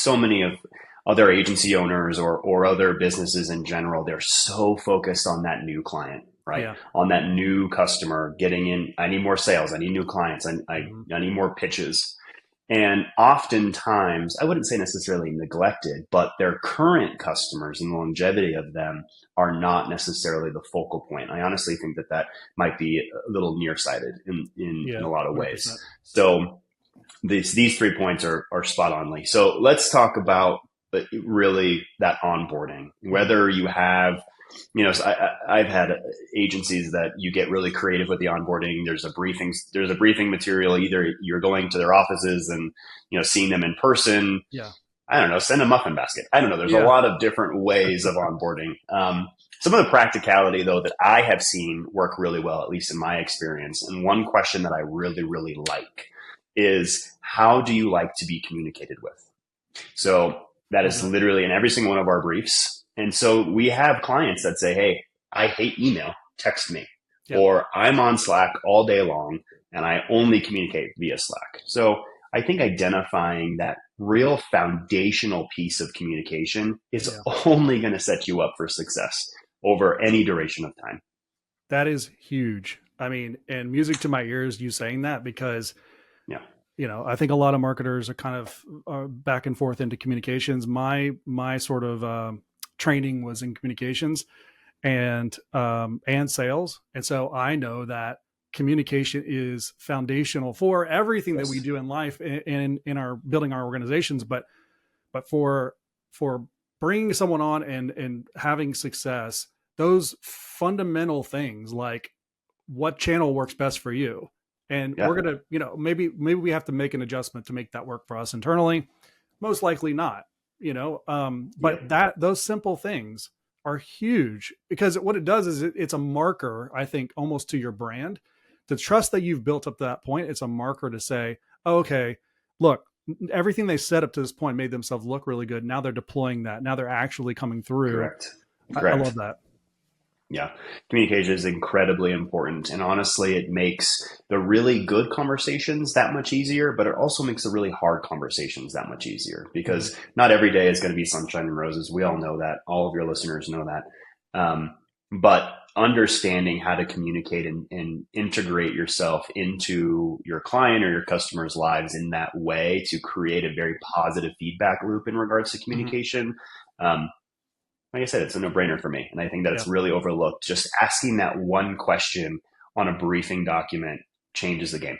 so many of other agency owners or other businesses in general, they're so focused on that new client, right? Yeah. On that new customer getting in. I need more sales. I need new clients. Hmm. I need more pitches. And oftentimes, I wouldn't say necessarily neglected, but their current customers and the longevity of them are not necessarily the focal point. I honestly think that that might be a little nearsighted in Yeah. a lot of ways. 100%. So these 3 points are spot only. So let's talk about really that onboarding, Hmm. whether you have, so I've had agencies that you get really creative with the onboarding. There's a briefing material. Either you're going to their offices and, seeing them in person. Yeah. I don't know, send a muffin basket. I don't know. There's a Yeah. lot of different ways of onboarding. Some of the practicality, though, that I have seen work really well, at least in my experience. And one question that I really, really like is, how do you like to be communicated with? So that is Okay. literally in every single one of our briefs. And so we have clients that say, hey, I hate email, text me. Yeah. Or I'm on Slack all day long and I only communicate via Slack. So I think identifying that real foundational piece of communication is Yeah. only going to set you up for success over any duration of time. That is huge. I mean, and music to my ears, you saying that, because Yeah. I think a lot of marketers are kind of back and forth into communications. My sort of training was in communications and sales, and so I know that communication is foundational for everything that we Yes. do in life and in our building our organizations. But for bringing someone on and having success, those fundamental things like what channel works best for you, and we're Yeah. gonna maybe we have to make an adjustment to make that work for us internally. Most likely not. But Yep. that those simple things are huge, because what it does is it's a marker, I think, almost to your brand. The trust that you've built up to that point, it's a marker to say, oh, okay, look, everything they set up to this point made themselves look really good. Now they're deploying that. Now they're actually coming through. Correct. I Correct. love that. Yeah, communication is incredibly important. And honestly, it makes the really good conversations that much easier, but it also makes the really hard conversations that much easier Mhm. because not every day is going to be sunshine and roses. We all know that. All of your listeners know that. But understanding how to communicate and integrate yourself into your client or your customers' lives in that way to create a very positive feedback loop in regards to Mhm. communication. Um, like I said, it's a no-brainer for me. And I think that Yeah. it's really overlooked. Just asking that one question on a briefing document changes the game.